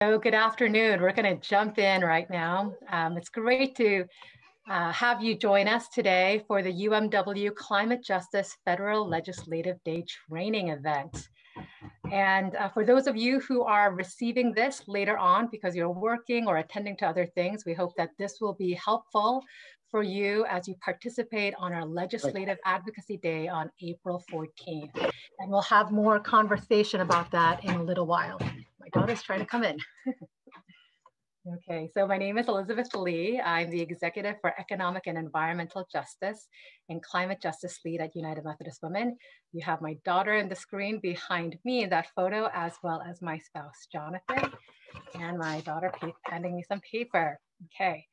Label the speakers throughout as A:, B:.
A: So good afternoon. We're going to jump in right now. It's great to have you join us today for the UMW Climate Justice Federal Legislative Day training event. And for those of you who are receiving this later on because you're working or attending to other things, we hope that this will be helpful for you as you participate on our Legislative Advocacy Day on April 14th. And we'll have more conversation about that in a little while. My daughter's trying to come in. Okay, so my name is Elizabeth Lee. I'm the Executive for Economic and Environmental Justice and Climate Justice Lead at United Methodist Women. You have my daughter in the screen behind me in that photo, as well as my spouse, Jonathan, and my daughter handing me some paper. Okay,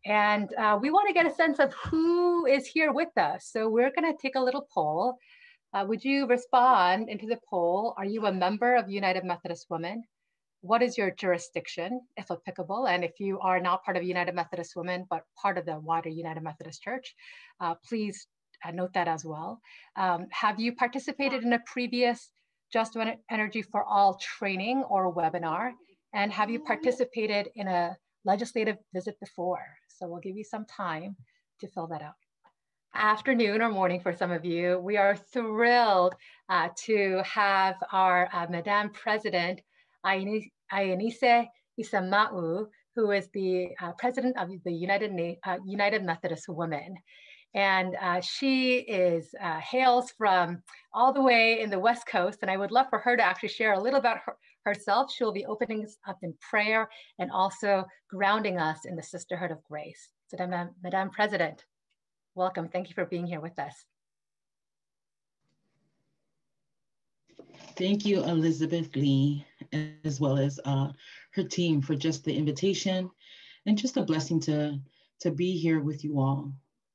A: and we want to get a sense of who is here with us. So we're going to take a little poll. Would you respond into the poll? Are you a member of United Methodist Women? What is your jurisdiction, if applicable? And if you are not part of United Methodist Women, but part of the wider United Methodist Church, please note that as well. Have you participated in a previous Just Energy for All training or webinar? And have you participated in a legislative visit before? So we'll give you some time to fill that out. Afternoon or morning for some of you. We are thrilled to have our Madame President, Ayanise Isama'u, who is the president of the United Methodist Women. And she hails from all the way in the West Coast, and I would love for her to actually share a little about herself. She'll be opening us up in prayer and also grounding us in the Sisterhood of Grace. So Madame President, welcome. Thank you for being here with us.
B: Thank you, Elizabeth Lee, as well as her team for just the invitation and just a blessing to be here with you all.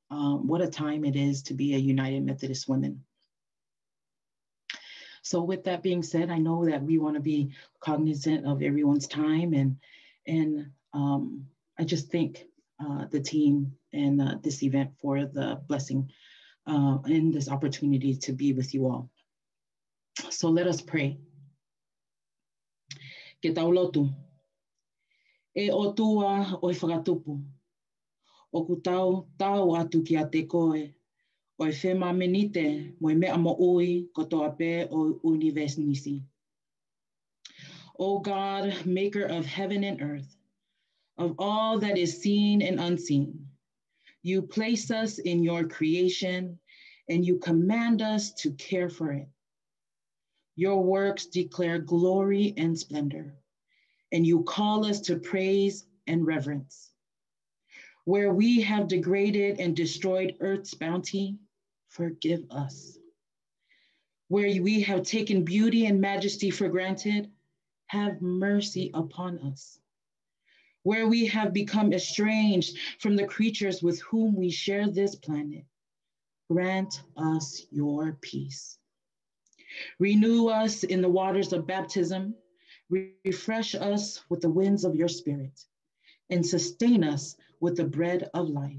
B: What a time it is to be a United Methodist Women. So with that being said, I know that we want to be cognizant of everyone's time, and I just thank the team and this event for the blessing and this opportunity to be with you all. So let us pray. Ke taulotu, e o tua o whakatupu, o kutau tau atu ki a te koe, o e whema menite mo e mea mo ui ko toa pe o universe nisi. O God, maker of heaven and earth, of all that is seen and unseen, you place us in your creation and you command us to care for it. Your works declare glory and splendor, and you call us to praise and reverence. Where we have degraded and destroyed earth's bounty, forgive us. Where we have taken beauty and majesty for granted, have mercy upon us. Where we have become estranged from the creatures with whom we share this planet, grant us your peace. Renew us in the waters of baptism, refresh us with the winds of your spirit, and sustain us with the bread of life.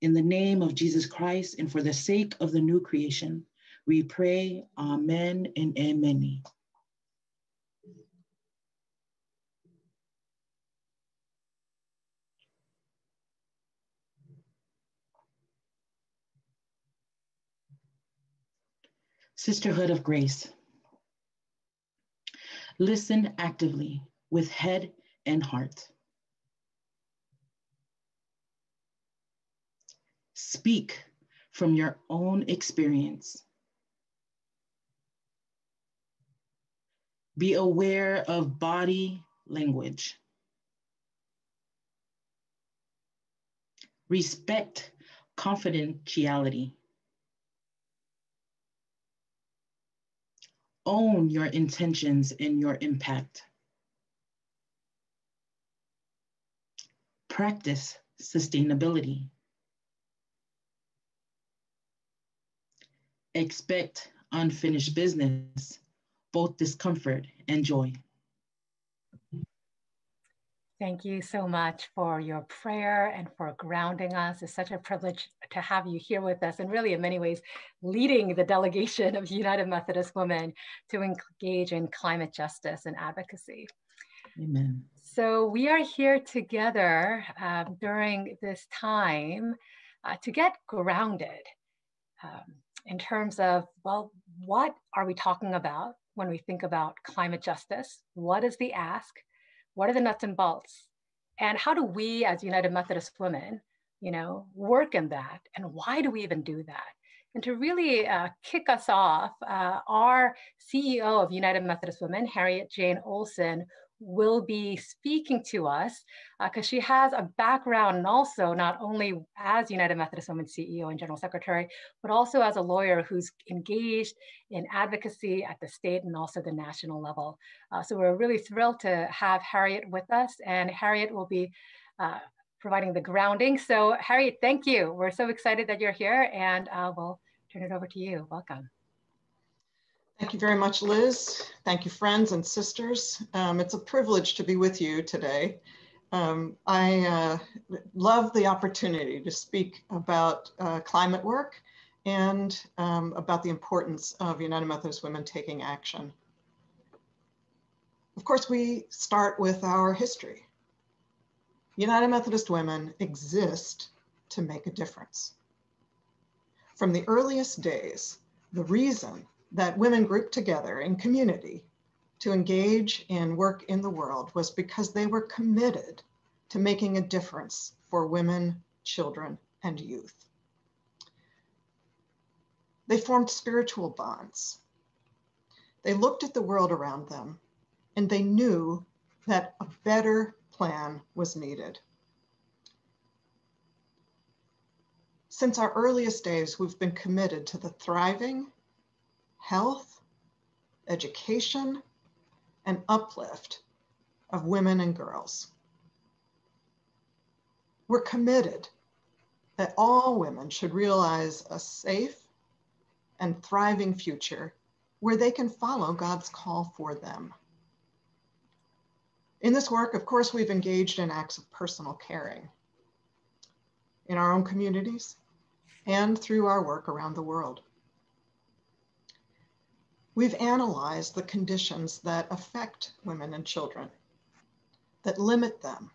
B: In the name of Jesus Christ and for the sake of the new creation, we pray, amen and amen. Sisterhood of Grace. Listen actively with head and heart. Speak from your own experience. Be aware of body language. Respect confidentiality. Own your intentions and your impact. Practice sustainability. Expect unfinished business, both discomfort and joy.
A: Thank you so much for your prayer and for grounding us. It's such a privilege to have you here with us and really in many ways leading the delegation of United Methodist Women to engage in climate justice and advocacy.
B: Amen.
A: So we are here together during this time to get grounded in terms of, well, what are we talking about when we think about climate justice? What is the ask? What are the nuts and bolts? And how do we as United Methodist Women, work in that? And why do we even do that? And to really kick us off, our CEO of United Methodist Women, Harriet Jane Olsen, will be speaking to us because she has a background also not only as United Methodist Women CEO and General Secretary, but also as a lawyer who's engaged in advocacy at the state and also the national level. So we're really thrilled to have Harriet with us, and Harriet will be providing the grounding. So Harriet, thank you. We're so excited that you're here, and we'll turn it over to you. Welcome.
C: Thank you very much, Liz. Thank you, friends and sisters. It's a privilege to be with you today. I love the opportunity to speak about climate work and about the importance of United Methodist Women taking action. Of course, we start with our history. United Methodist Women exist to make a difference. From the earliest days, the reason that women grouped together in community to engage in work in the world was because they were committed to making a difference for women, children, and youth. They formed spiritual bonds. They looked at the world around them, and they knew that a better plan was needed. Since our earliest days, we've been committed to the thriving, health, education, and uplift of women and girls. We're committed that all women should realize a safe and thriving future where they can follow God's call for them. In this work, of course, we've engaged in acts of personal caring in our own communities and through our work around the world. We've analyzed the conditions that affect women and children, that limit them,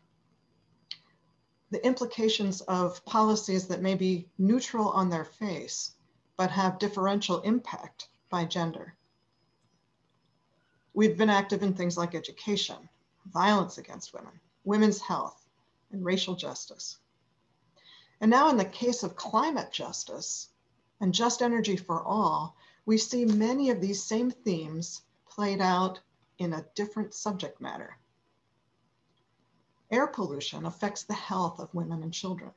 C: the implications of policies that may be neutral on their face, but have differential impact by gender. We've been active in things like education, violence against women, women's health, and racial justice. And now in the case of climate justice and just energy for all, we see many of these same themes played out in a different subject matter. Air pollution affects the health of women and children.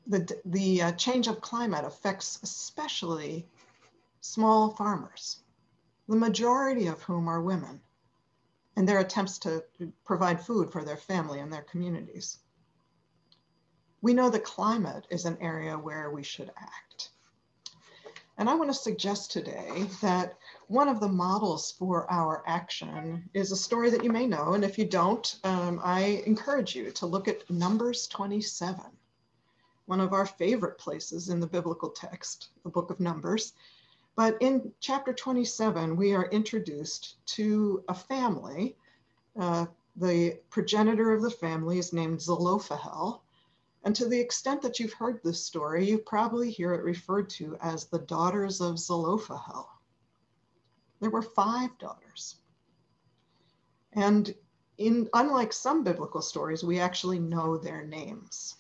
C: The change of climate affects especially small farmers, the majority of whom are women, and their attempts to provide food for their family and their communities. We know that climate is an area where we should act. And I want to suggest today that one of the models for our action is a story that you may know, and if you don't, I encourage you to look at Numbers 27, one of our favorite places in the biblical text, the book of Numbers. But in chapter 27, we are introduced to a family. The progenitor of the family is named Zelophehad. And to the extent that you've heard this story, you probably hear it referred to as the daughters of Zelophehad. There were 5 daughters. And unlike some biblical stories, we actually know their names.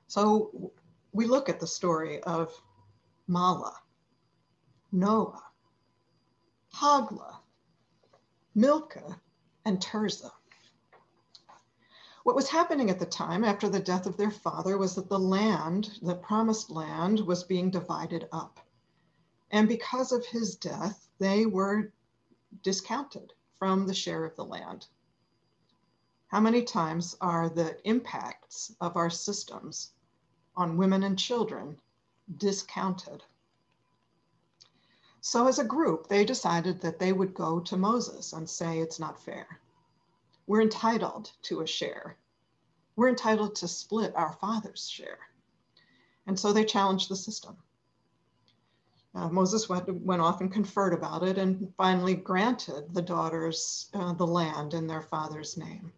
C: So we look at the story of Mahlah, Noah, Hoglah, Milcah, and Tirzah. What was happening at the time after the death of their father was that the land, the promised land, was being divided up. And because of his death, they were discounted from the share of the land. How many times are the impacts of our systems on women and children discounted? So as a group, they decided that they would go to Moses and say, it's not fair. We're entitled to a share. We're entitled to split our father's share. And so they challenged the system. Moses went off and conferred about it and finally granted the daughters the land in their father's name.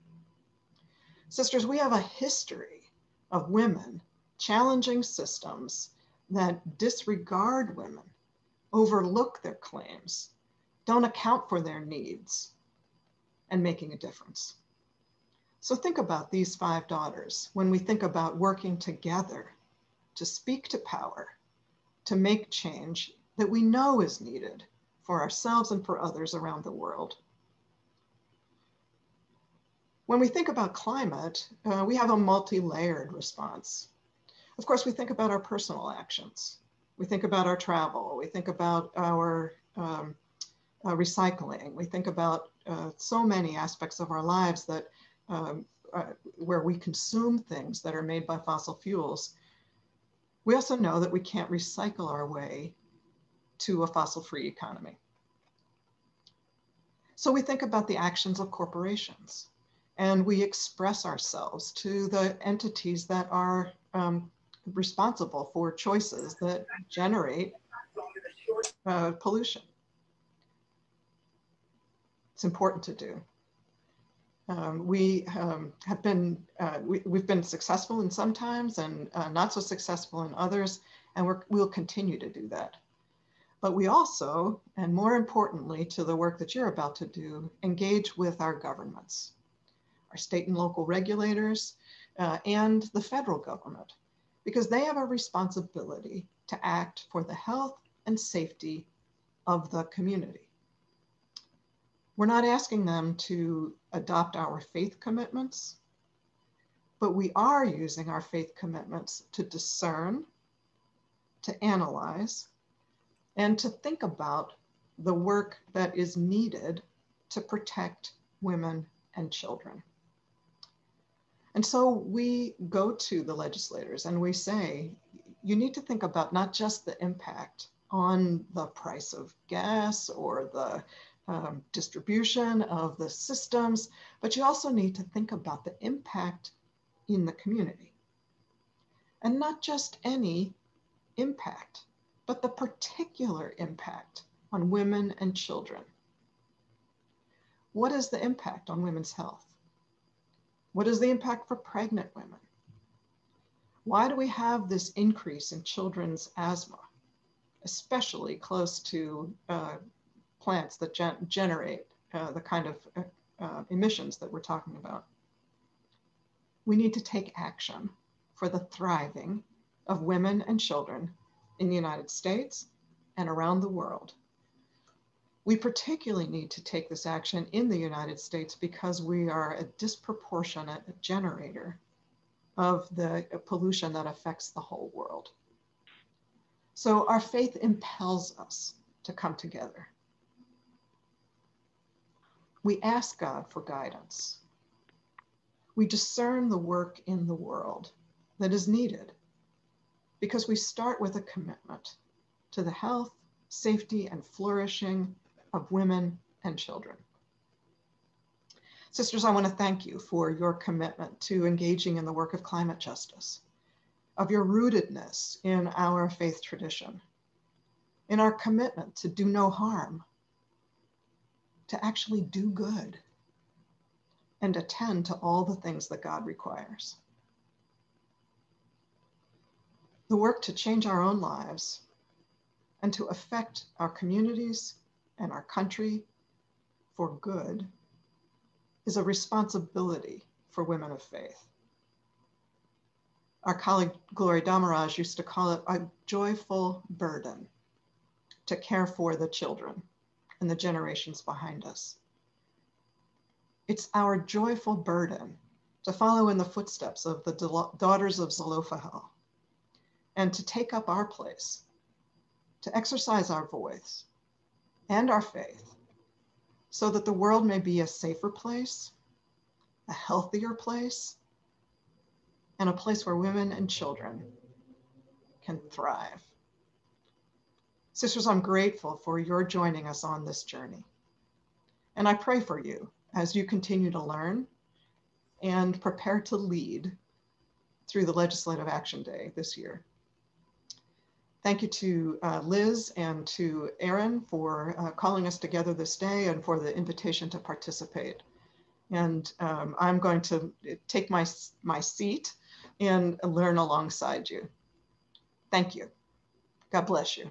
C: Sisters, we have a history of women challenging systems that disregard women, overlook their claims, don't account for their needs, and making a difference. So think about these 5 daughters when we think about working together to speak to power, to make change that we know is needed for ourselves and for others around the world. When we think about climate, we have a multi-layered response. Of course, we think about our personal actions. We think about our travel. We think about our recycling. We think about so many aspects of our lives that where we consume things that are made by fossil fuels. We also know that we can't recycle our way to a fossil-free economy. So we think about the actions of corporations, and we express ourselves to the entities that are responsible for choices that generate pollution. It's important to do. We've been successful in some times and not so successful in others, and we'll continue to do that. But we also, and more importantly to the work that you're about to do, engage with our governments, our state and local regulators, and the federal government, because they have a responsibility to act for the health and safety of the community. We're not asking them to adopt our faith commitments, but we are using our faith commitments to discern, to analyze, and to think about the work that is needed to protect women and children. And so we go to the legislators and we say, you need to think about not just the impact on the price of gas or the distribution of the systems, but you also need to think about the impact in the community. And not just any impact, but the particular impact on women and children. What is the impact on women's health? What is the impact for pregnant women? Why do we have this increase in children's asthma, especially close to plants that generate the kind of emissions that we're talking about? We need to take action for the thriving of women and children in the United States and around the world. We particularly need to take this action in the United States because we are a disproportionate generator of the pollution that affects the whole world. So our faith impels us to come together. We ask God for guidance. We discern the work in the world that is needed because we start with a commitment to the health, safety, and flourishing of women and children. Sisters, I want to thank you for your commitment to engaging in the work of climate justice, of your rootedness in our faith tradition, in our commitment to do no harm, to actually do good, and attend to all the things that God requires. The work to change our own lives and to affect our communities and our country for good is a responsibility for women of faith. Our colleague Gloria Damaraj used to call it a joyful burden to care for the children and the generations behind us. It's our joyful burden to follow in the footsteps of the daughters of Zelophehad and to take up our place, to exercise our voice and our faith so that the world may be a safer place, a healthier place, and a place where women and children can thrive. Sisters, I'm grateful for your joining us on this journey. And I pray for you as you continue to learn and prepare to lead through the Legislative Action Day this year. Thank you to Liz and to Aaron for calling us together this day and for the invitation to participate. And I'm going to take my seat and learn alongside you. Thank you. God bless you.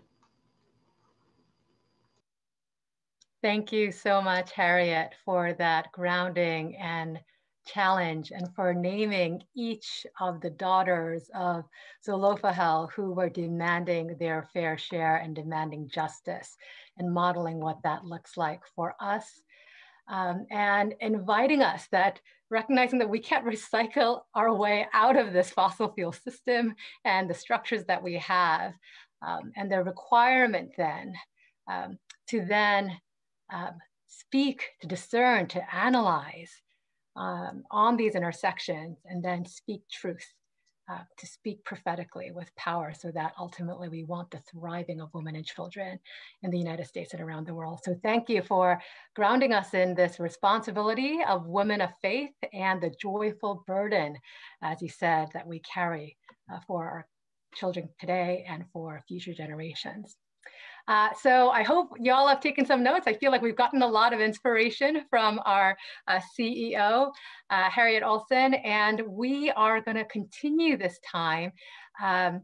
A: Thank you so much, Harriet, for that grounding and challenge and for naming each of the daughters of Zelophehad who were demanding their fair share and demanding justice and modeling what that looks like for us. And inviting us that recognizing that we can't recycle our way out of this fossil fuel system and the structures that we have, and the requirement then to then speak, to discern, to analyze on these intersections, and then speak truth, to speak prophetically with power, so that ultimately we want the thriving of women and children in the United States and around the world. So thank you for grounding us in this responsibility of women of faith and the joyful burden, as you said, that we carry for our children today and for future generations. So I hope y'all have taken some notes. I feel like we've gotten a lot of inspiration from our CEO, Harriet Olsen, and we are going to continue this time. And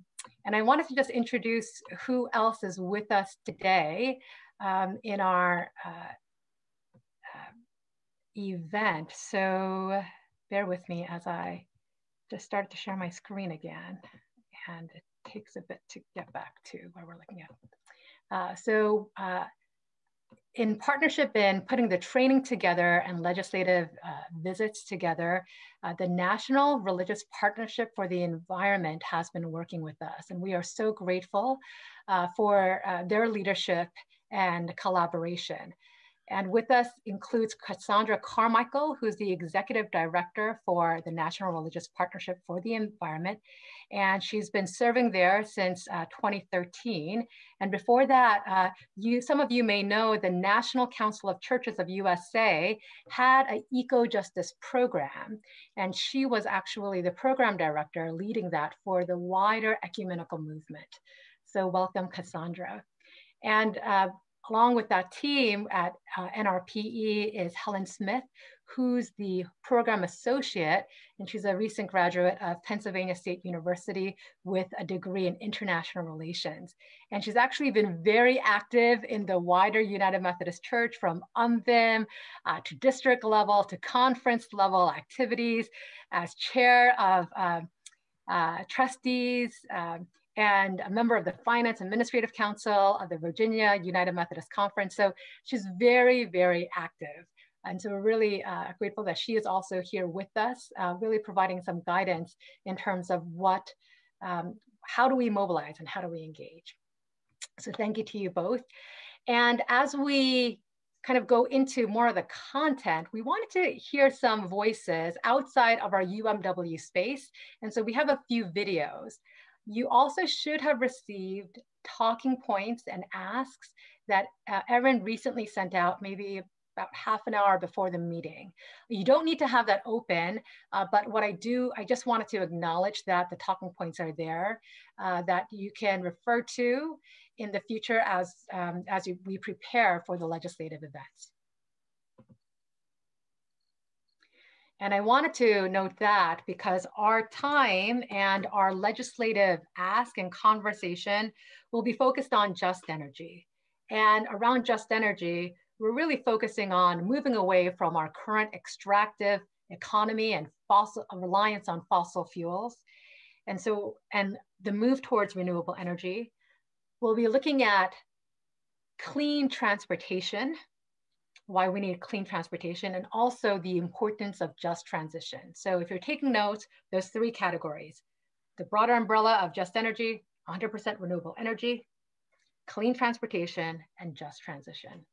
A: I wanted to just introduce who else is with us today in our event. So bear with me as I just started to share my screen again, and it takes a bit to get back to where we're looking at. In partnership in putting the training together and legislative visits together, the National Religious Partnership for the Environment has been working with us. And we are so grateful for their leadership and collaboration. And with us includes Cassandra Carmichael, who's the Executive Director for the National Religious Partnership for the Environment. And she's been serving there since 2013. And before that, some of you may know the National Council of Churches of USA had an eco-justice program. And she was actually the program director leading that for the wider ecumenical movement. So welcome, Cassandra. And along with that team at NRPE is Helen Smith, who's the program associate, and she's a recent graduate of Pennsylvania State University with a degree in international relations. And she's actually been very active in the wider United Methodist Church, from UMVIM to district level to conference level activities as chair of trustees, and a member of the Finance Administrative Council of the Virginia United Methodist Conference. So she's very, very active. And so we're really grateful that she is also here with us, really providing some guidance in terms of how do we mobilize and how do we engage. So thank you to you both. And as we kind of go into more of the content, we wanted to hear some voices outside of our UMW space. And so we have a few videos. You also should have received talking points and asks that Erin recently sent out, maybe about half an hour before the meeting. You don't need to have that open, but what I just wanted to acknowledge that the talking points are there, that you can refer to in the future as we prepare for the legislative events. And I wanted to note that because our time and our legislative ask and conversation will be focused on just energy. And around just energy, we're really focusing on moving away from our current extractive economy and reliance on fossil fuels. And the move towards renewable energy. We'll be looking at clean transportation, why we need clean transportation, and also the importance of just transition. So if you're taking notes, there's three categories: the broader umbrella of just energy, 100% renewable energy, clean transportation, and just transition.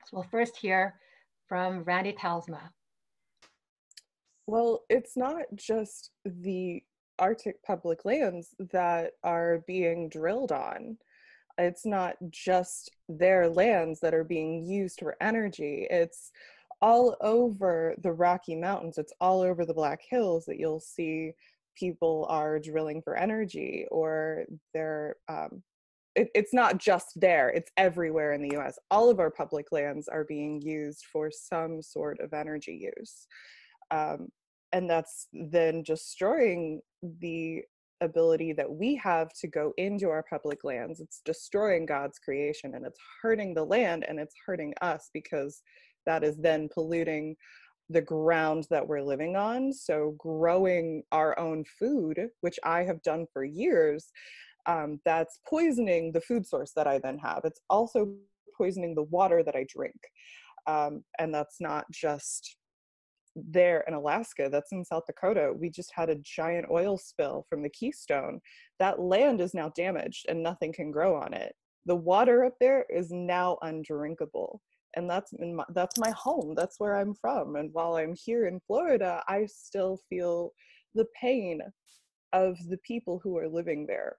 A: So we'll first hear from Randy Talsma.
D: Well, it's not just the Arctic public lands that are being drilled on. It's not just their lands that are being used for energy. It's all over the Rocky Mountains. It's all over the Black Hills that you'll see people are drilling for energy, or they're it's not just there, it's everywhere in the US. All of our public lands are being used for some sort of energy use. And that's then destroying the ability that we have to go into our public lands. It's destroying God's creation, and it's hurting the land, and it's hurting us, because that is then polluting the ground that we're living on. So growing our own food, which I have done for years, that's poisoning the food source that I then have. It's also poisoning the water that I drink. And that's not just there in Alaska, that's in South Dakota. We just had a giant oil spill from the Keystone. That land is now damaged and nothing can grow on it. The water up there is now undrinkable. And that's my home. That's where I'm from. And while I'm here in Florida, I still feel the pain of the people who are living there.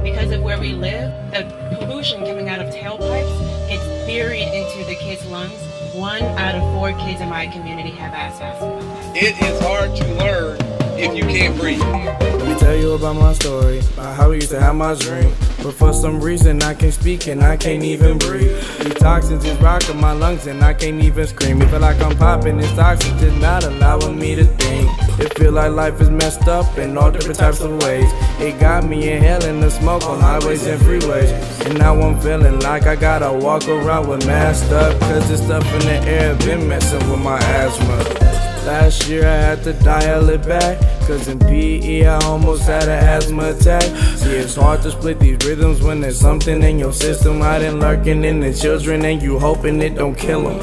E: Because of where we live, the pollution coming out of tailpipes gets buried into the kids' lungs. 1 out of 4 kids in my community have asthma.
F: It is hard to learn if you can't breathe.
G: Let me tell you about my story, about how we used to have my drink. But for some reason I can't speak and I can't even breathe. These toxins is rocking my lungs and I can't even scream. It feel like I'm popping, this toxins is not allowing me to think. It feel like life is messed up in all different types of ways. It got me inhaling the smoke on highways and freeways. And now I'm feeling like I gotta walk around with masked up, cause this stuff in the air been messing with my asthma. Last year I had to dial it back, cause in PE I almost had an asthma attack. See, it's hard to split these rhythms when there's something in your system hiding, lurking in the children, and you hoping it don't kill them.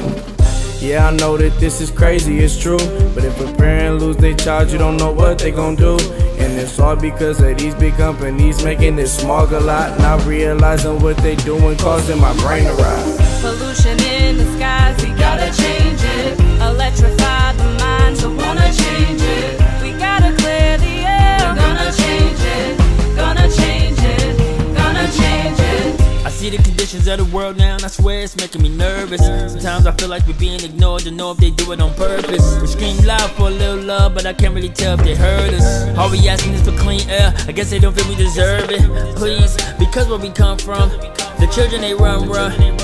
G: Yeah, I know that this is crazy, it's true, but if a parent lose their child, you don't know what they gon' do. And it's all because of these big companies making this smog a lot, not realizing what they doing, causing my brain to rot.
H: Pollution in the skies, we gotta change it. Electrify the minds that wanna change it. We gotta clear the air. We're gonna change it, gonna change it, gonna change it.
I: I see the conditions of the world now, and I swear it's making me nervous. Sometimes I feel like we're being ignored, to know if they do it on purpose. We scream loud for a little love, but I can't really tell if they heard us. All we asking is for clean air, I guess they don't feel we deserve it. Please, because where we come from, the children they run,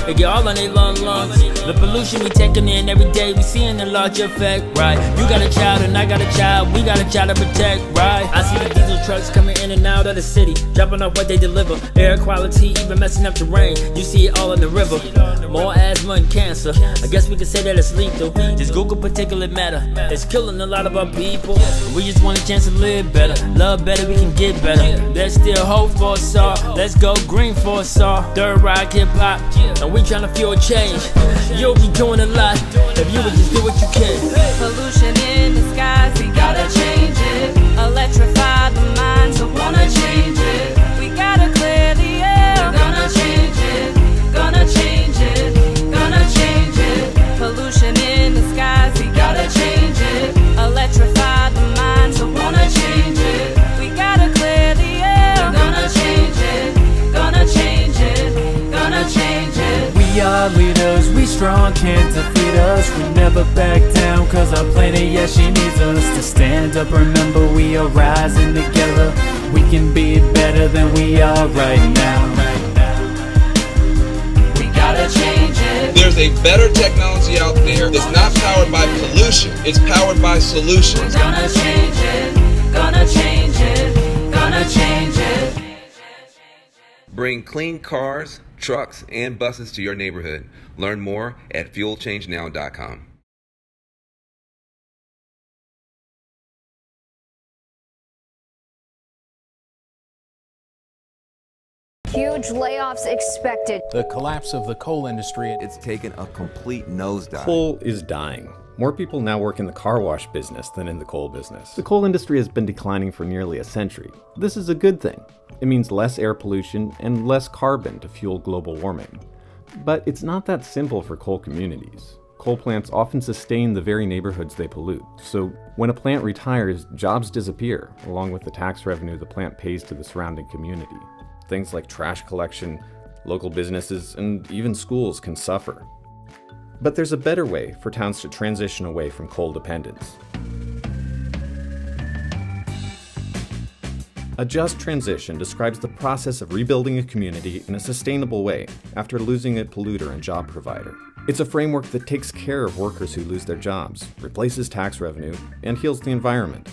I: they get all on their lungs. The pollution we taking in every day, we seeing the large effect, right? You got a child and I got a child, we got a child to protect, right? I see the diesel trucks coming in and out of the city, dropping off what they deliver. Air quality, even messing up the rain, you see it all in the river. More asthma and cancer, I guess we could say that it's lethal. Just Google particulate matter, it's killing a lot of our people. We just want a chance to live better, love better, we can get better. There's still hope for us all, let's go green for us all. Third rock, hip hop, and we tryna feel a change. You'll be doing a lot if you would just do what you can.
H: Pollution in the skies, we gotta change it. Electrify the minds that wanna change it. We gotta clear the air. We're gonna change it, gonna change it, gonna change it. Pollution in the skies, we gotta change it. Electrify the minds that wanna change it. We gotta clear the air. We're gonna change it, gonna change it, gonna change it.
J: We are leaders, we strong, can't defeat us. We never back down, cause our planet, yeah, she needs us to stand up. Remember, we are rising together. We can be better than we are right now.
H: We gotta change it.
F: There's a better technology out there that's not powered by pollution, it's powered by solutions.
H: We're gonna change it, gonna change it, gonna change it.
K: Bring clean cars, trucks, and buses to your neighborhood. Learn more at fuelchangenow.com.
L: Huge layoffs expected.
M: The collapse of the coal industry.
N: It's taken a complete nosedive.
O: Coal is dying. More people now work in the car wash business than in the coal business. The coal industry has been declining for nearly a century. This is a good thing. It means less air pollution and less carbon to fuel global warming. But it's not that simple for coal communities. Coal plants often sustain the very neighborhoods they pollute. So when a plant retires, jobs disappear, along with the tax revenue the plant pays to the surrounding community. Things like trash collection, local businesses, and even schools can suffer. But there's a better way for towns to transition away from coal dependence. A just transition describes the process of rebuilding a community in a sustainable way after losing a polluter and job provider. It's a framework that takes care of workers who lose their jobs, replaces tax revenue, and heals the environment.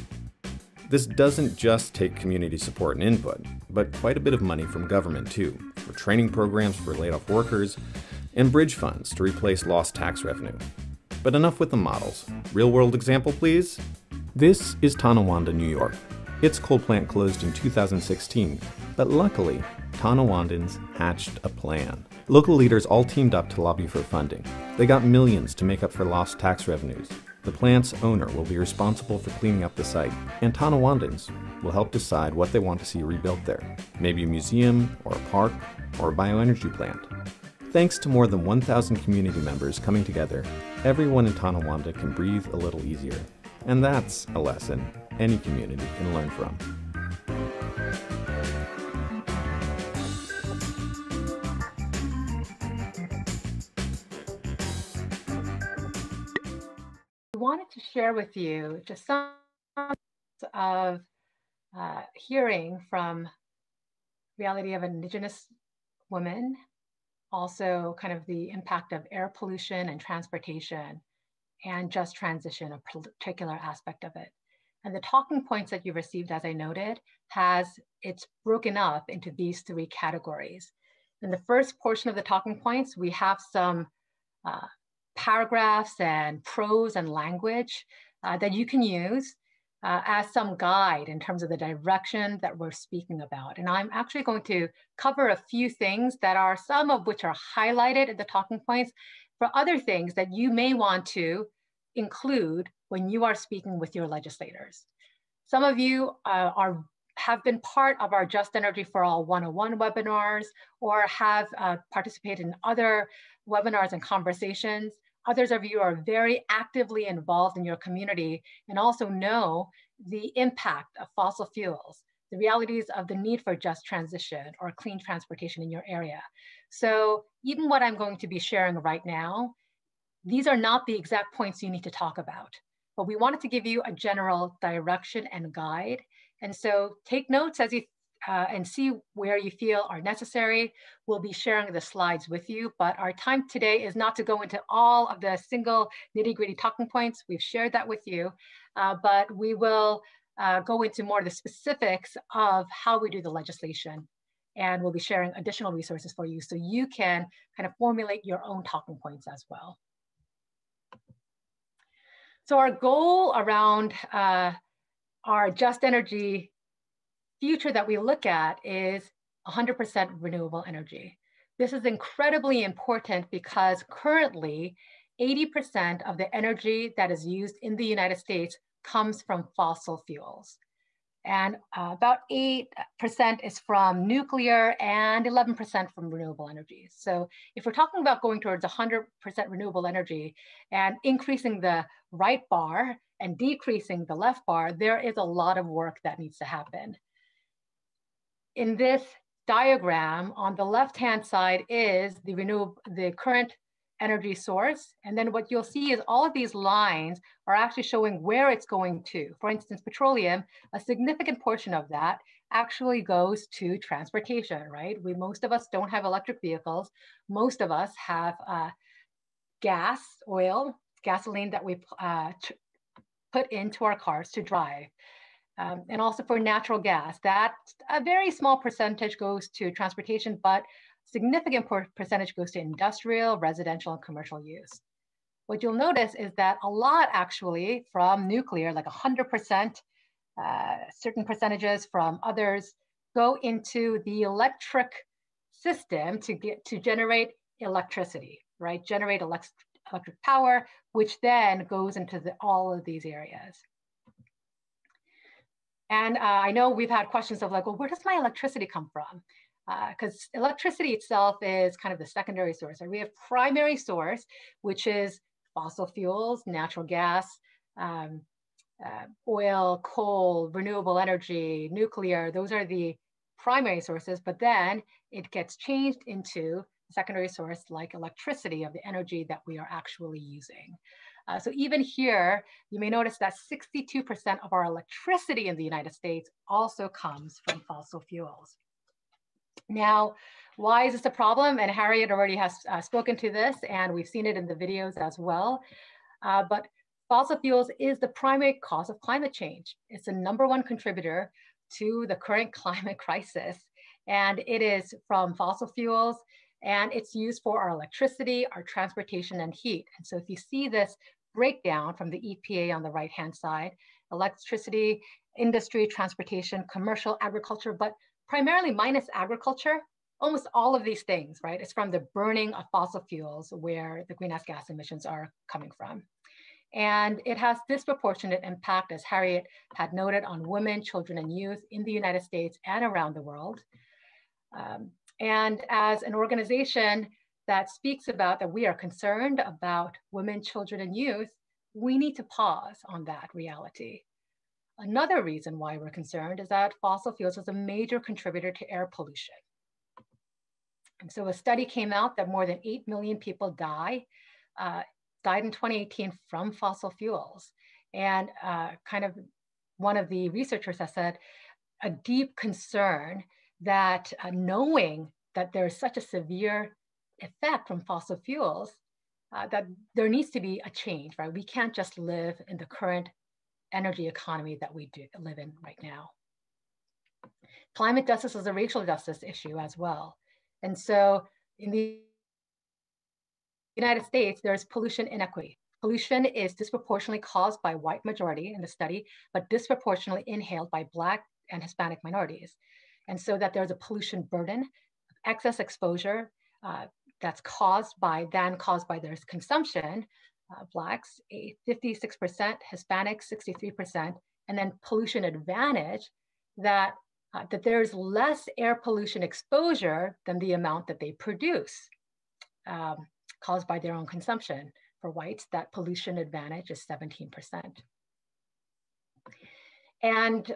O: This doesn't just take community support and input, but quite a bit of money from government too, for training programs for laid-off workers, and bridge funds to replace lost tax revenue. But enough with the models. Real-world example, please? This is Tonawanda, New York. Its coal plant closed in 2016, but luckily, Tonawandans hatched a plan. Local leaders all teamed up to lobby for funding. They got millions to make up for lost tax revenues. The plant's owner will be responsible for cleaning up the site, and Tonawandans will help decide what they want to see rebuilt there. Maybe a museum, or a park, or a bioenergy plant. Thanks to more than 1,000 community members coming together, everyone in Tonawanda can breathe a little easier. And that's a lesson any community can learn from.
A: We wanted to share with you just some of hearing from reality of Indigenous women, also kind of the impact of air pollution and transportation, and just transition, a particular aspect of it. And the talking points that you received, as I noted, it's broken up into these three categories. In the first portion of the talking points, we have some paragraphs and prose and language that you can use as some guide in terms of the direction that we're speaking about. And I'm actually going to cover a few things that are, some of which are highlighted in the talking points, for other things that you may want to include when you are speaking with your legislators. Some of you have been part of our Just Energy for All 101 webinars, or have participated in other webinars and conversations. Others of you are very actively involved in your community and also know the impact of fossil fuels, the realities of the need for just transition or clean transportation in your area. So even what I'm going to be sharing right now, these are not the exact points you need to talk about, but we wanted to give you a general direction and guide. And so take notes as you and see where you feel are necessary. We'll be sharing the slides with you, but our time today is not to go into all of the single nitty-gritty talking points. We've shared that with you, but we will go into more of the specifics of how we do the legislation. And we'll be sharing additional resources for you so you can kind of formulate your own talking points as well. So our goal around our Just Energy future that we look at is 100% renewable energy. This is incredibly important because currently 80% of the energy that is used in the United States comes from fossil fuels. And about 8% is from nuclear and 11% from renewable energy. So if we're talking about going towards 100% renewable energy and increasing the right bar and decreasing the left bar, there is a lot of work that needs to happen. In this diagram, on the left-hand side is the current energy source. And then what you'll see is all of these lines are actually showing where it's going to. For instance, petroleum, a significant portion of that actually goes to transportation, right? Most of us don't have electric vehicles. Most of us have gas, oil, gasoline that we put into our cars to drive. And also for natural gas, that a very small percentage goes to transportation, but significant percentage goes to industrial, residential, and commercial use. What you'll notice is that a lot actually from nuclear, like 100%, certain percentages from others go into the electric system to generate electricity, right? Generate electric power, which then goes into all of these areas. And I know we've had questions of like, well, where does my electricity come from? Because electricity itself is kind of the secondary source. Right? We have primary source, which is fossil fuels, natural gas, oil, coal, renewable energy, nuclear. Those are the primary sources, but then it gets changed into secondary source like electricity of the energy that we are actually using. So even here, you may notice that 62% of our electricity in the United States also comes from fossil fuels. Now, why is this a problem? And Harriet already has spoken to this, and we've seen it in the videos as well. But fossil fuels is the primary cause of climate change. It's the #1 contributor to the current climate crisis. And it is from fossil fuels, and it's used for our electricity, our transportation, and heat. And so if you see this breakdown from the EPA on the right-hand side, electricity, industry, transportation, commercial, agriculture, but primarily minus agriculture, almost all of these things, right? It's from the burning of fossil fuels where the greenhouse gas emissions are coming from. And it has disproportionate impact, as Harriet had noted, on women, children, and youth in the United States and around the world. And as an organization that speaks about that we are concerned about women, children, and youth, we need to pause on that reality. Another reason why we're concerned is that fossil fuels is a major contributor to air pollution. And so a study came out that more than 8 million people died in 2018 from fossil fuels. And kind of one of the researchers has said, a deep concern that knowing that there is such a severe effect from fossil fuels, that there needs to be a change, right? We can't just live in the current energy economy that we do live in right now. Climate justice is a racial justice issue as well. And so in the United States, there's pollution inequity. Pollution is disproportionately caused by white majority in the study, but disproportionately inhaled by Black and Hispanic minorities. And so that there's a pollution burden, excess exposure that's caused by their consumption, Blacks, 56%, Hispanics, 63%, and then pollution advantage that there's less air pollution exposure than the amount that they produce, caused by their own consumption. For whites, that pollution advantage is 17%. And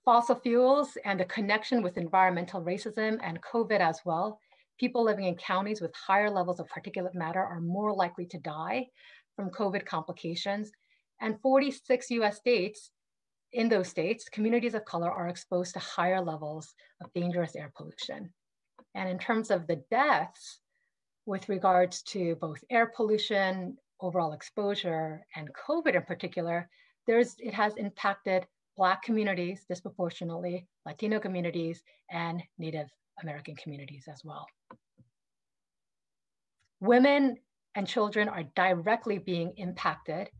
A: fossil fuels and the connection with environmental racism and COVID as well, people living in counties with higher levels of particulate matter are more likely to die from COVID complications. And 46 US states, in those states, communities of color are exposed to higher levels of dangerous air pollution. And in terms of the deaths, with regards to both air pollution, overall exposure, and COVID in particular, it has impacted Black communities disproportionately, Latino communities, and Native American communities as well. Women and children are directly being impacted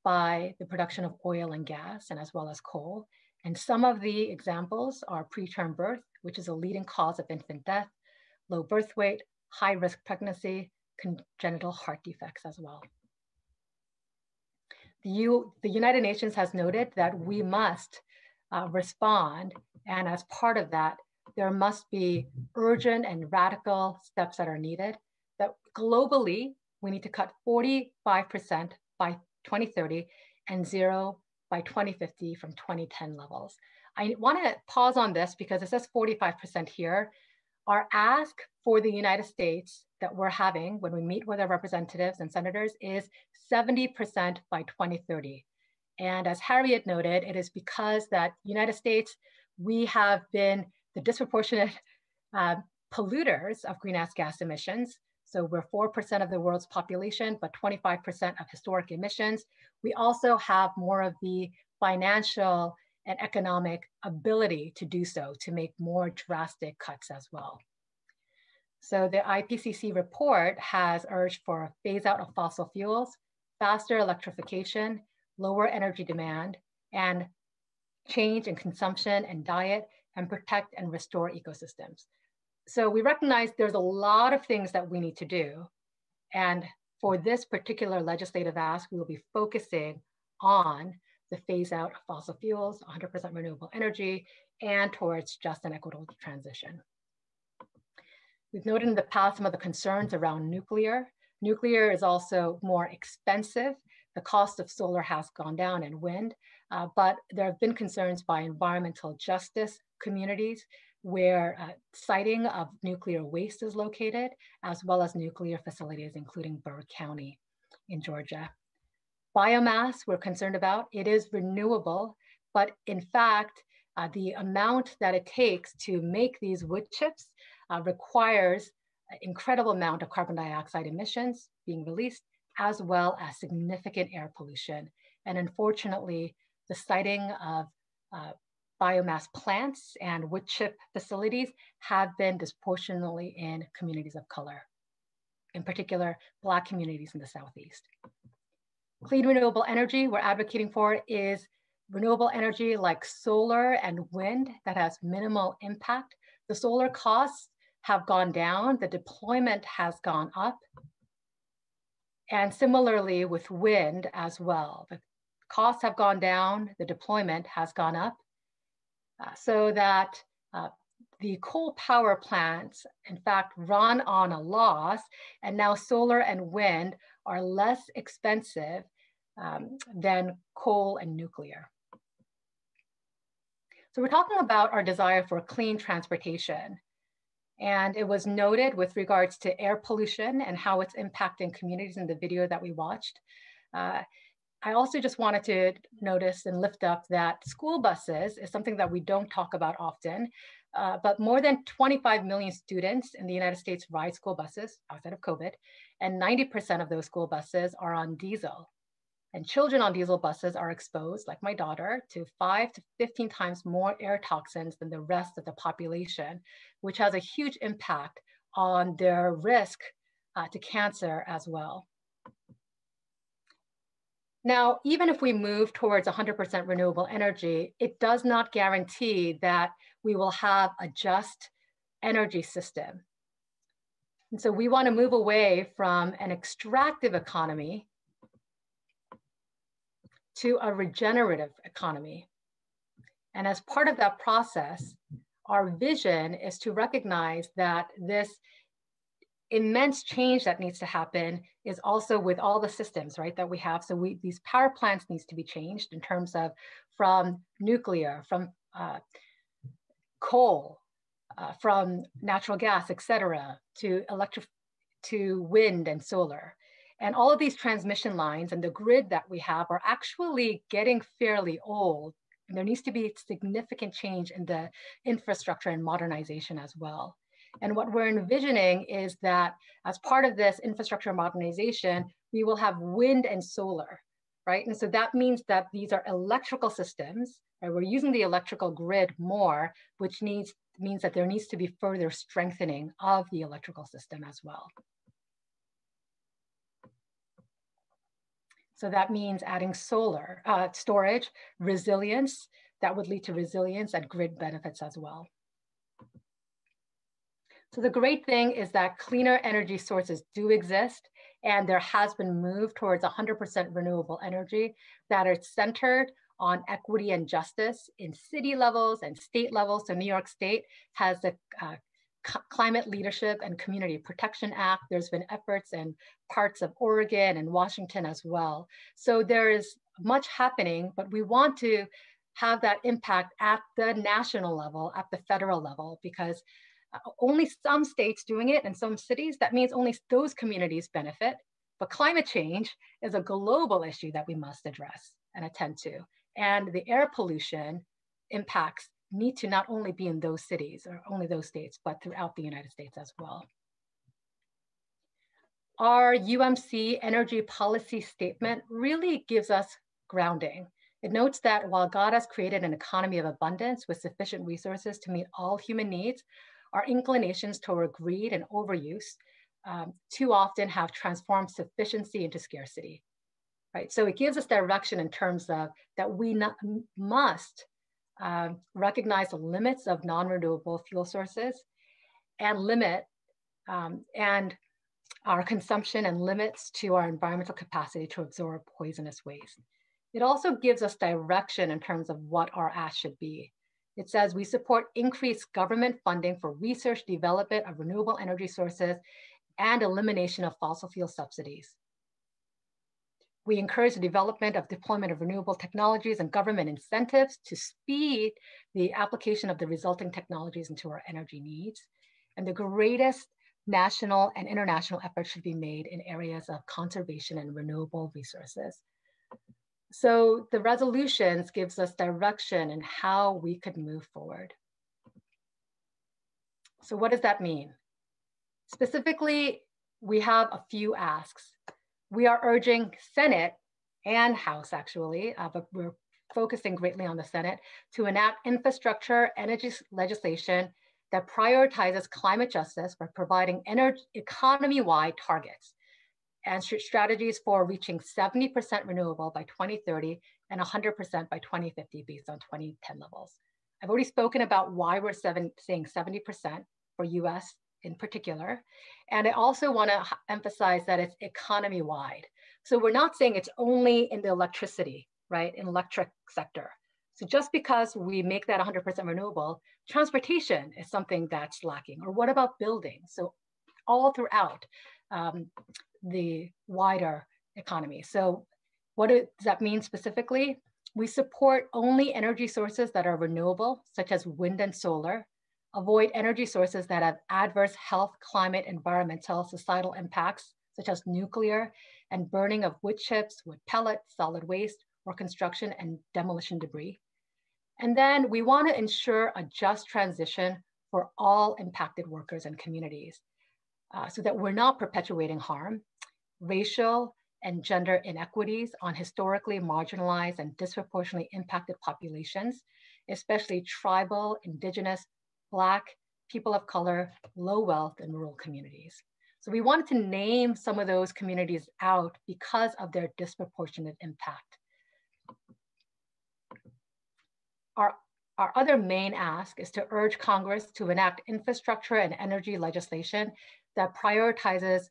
A: by the production of oil and gas, and as well as coal. And some of the examples are preterm birth, which is a leading cause of infant death, low birth weight, high risk pregnancy, congenital heart defects as well. The United Nations has noted that we must respond, and as part of that, there must be urgent and radical steps that are needed. That globally, we need to cut 45% by 2030 and 0 by 2050 from 2010 levels. I want to pause on this because it says 45% here. Our ask for the United States that we're having when we meet with our representatives and senators is 70% by 2030. And as Harriet noted, it is because that United States, we have been the disproportionate polluters of greenhouse gas emissions. So we're 4% of the world's population, but 25% of historic emissions. We also have more of the financial and economic ability to do so, to make more drastic cuts as well. So the IPCC report has urged for a phase out of fossil fuels, faster electrification, lower energy demand, and change in consumption and diet, and protect and restore ecosystems. So we recognize there's a lot of things that we need to do. And for this particular legislative ask, we will be focusing on the phase out of fossil fuels, 100% renewable energy, and towards just and equitable transition. We've noted in the past some of the concerns around nuclear. Nuclear is also more expensive. The cost of solar has gone down and wind, but there have been concerns by environmental justice communities where siting of nuclear waste is located, as well as nuclear facilities, including Burke County in Georgia. Biomass we're concerned about, it is renewable, but in fact, the amount that it takes to make these wood chips requires an incredible amount of carbon dioxide emissions being released, as well as significant air pollution. And unfortunately, the siting of biomass plants and wood chip facilities have been disproportionately in communities of color, in particular, Black communities in the Southeast. Clean renewable energy we're advocating for is renewable energy like solar and wind that has minimal impact. The solar costs have gone down, the deployment has gone up. And similarly with wind as well. The costs have gone down, the deployment has gone up, so that the coal power plants, in fact, run on a loss, and now solar and wind are less expensive than coal and nuclear. So we're talking about our desire for clean transportation. And it was noted with regards to air pollution and how it's impacting communities in the video that we watched. I also just wanted to notice and lift up that school buses is something that we don't talk about often, but more than 25 million students in the United States ride school buses outside of COVID, and 90% of those school buses are on diesel. And children on diesel buses are exposed, like my daughter, to 5 to 15 times more air toxins than the rest of the population, which has a huge impact on their risk to cancer as well. Now, even if we move towards 100% renewable energy, it does not guarantee that we will have a just energy system. And so we want to move away from an extractive economy to a regenerative economy. And as part of that process, our vision is to recognize that this immense change that needs to happen is also with all the systems, right, that we have. So these power plants needs to be changed in terms of from nuclear, from coal, from natural gas, et cetera, to wind and solar. And all of these transmission lines and the grid that we have are actually getting fairly old. And there needs to be significant change in the infrastructure and modernization as well. And what we're envisioning is that as part of this infrastructure modernization, we will have wind and solar, right? And so that means that these are electrical systems, right? We're using the electrical grid more, which means that there needs to be further strengthening of the electrical system as well. So that means adding solar, storage, resilience, that would lead to resilience and grid benefits as well. So the great thing is that cleaner energy sources do exist, and there has been moved towards 100% renewable energy that are centered on equity and justice in city levels and state levels. So New York State has the Climate Leadership and Community Protection Act. There's been efforts in parts of Oregon and Washington as well. So there is much happening, but we want to have that impact at the national level, at the federal level, because only some states doing it and some cities, that means only those communities benefit. But climate change is a global issue that we must address and attend to. And the air pollution impacts need to not only be in those cities or only those states, but throughout the United States as well. Our UMC energy policy statement really gives us grounding. It notes that while God has created an economy of abundance with sufficient resources to meet all human needs, our inclinations toward greed and overuse too often have transformed sufficiency into scarcity, right? So it gives us direction in terms of that we must recognize the limits of non-renewable fuel sources and limit and our consumption and limits to our environmental capacity to absorb poisonous waste. It also gives us direction in terms of what our ask should be. It says we support increased government funding for research, development of renewable energy sources, and elimination of fossil fuel subsidies. We encourage the development of deployment of renewable technologies and government incentives to speed the application of the resulting technologies into our energy needs. And the greatest national and international efforts should be made in areas of conservation and renewable resources. So the resolutions gives us direction in how we could move forward. So what does that mean? Specifically, we have a few asks. We are urging Senate and House, actually, but we're focusing greatly on the Senate, to enact infrastructure energy legislation that prioritizes climate justice by providing economy-wide targets and strategies for reaching 70% renewable by 2030 and 100% by 2050 based on 2010 levels. I've already spoken about why we're saying 70% for US in particular. And I also want to emphasize that it's economy-wide. So we're not saying it's only in the electricity, right, in electric sector. So just because we make that 100% renewable, transportation is something that's lacking. Or what about buildings? So all throughout the wider economy. So what does that mean specifically? We support only energy sources that are renewable, such as wind and solar, avoid energy sources that have adverse health, climate, environmental, societal impacts, such as nuclear and burning of wood chips, wood pellets, solid waste, or construction and demolition debris. And then we want to ensure a just transition for all impacted workers and communities so that we're not perpetuating harm, racial and gender inequities on historically marginalized and disproportionately impacted populations, especially tribal, indigenous, Black, people of color, low wealth, and rural communities. So we wanted to name some of those communities out because of their disproportionate impact. Our other main ask is to urge Congress to enact infrastructure and energy legislation that prioritizes,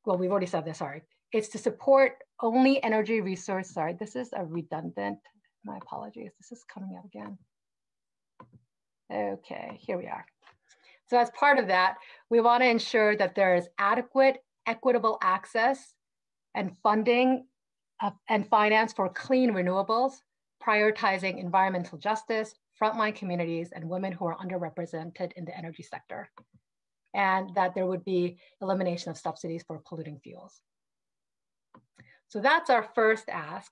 A: well, we've already said this, sorry. It's to support only energy resource, sorry, this is a redundant, my apologies, this is coming out again. Okay, here we are. So as part of that, we want to ensure that there is adequate, equitable access and funding and finance for clean renewables, prioritizing environmental justice, frontline communities, and women who are underrepresented in the energy sector. And that there would be elimination of subsidies for polluting fuels. So that's our first ask.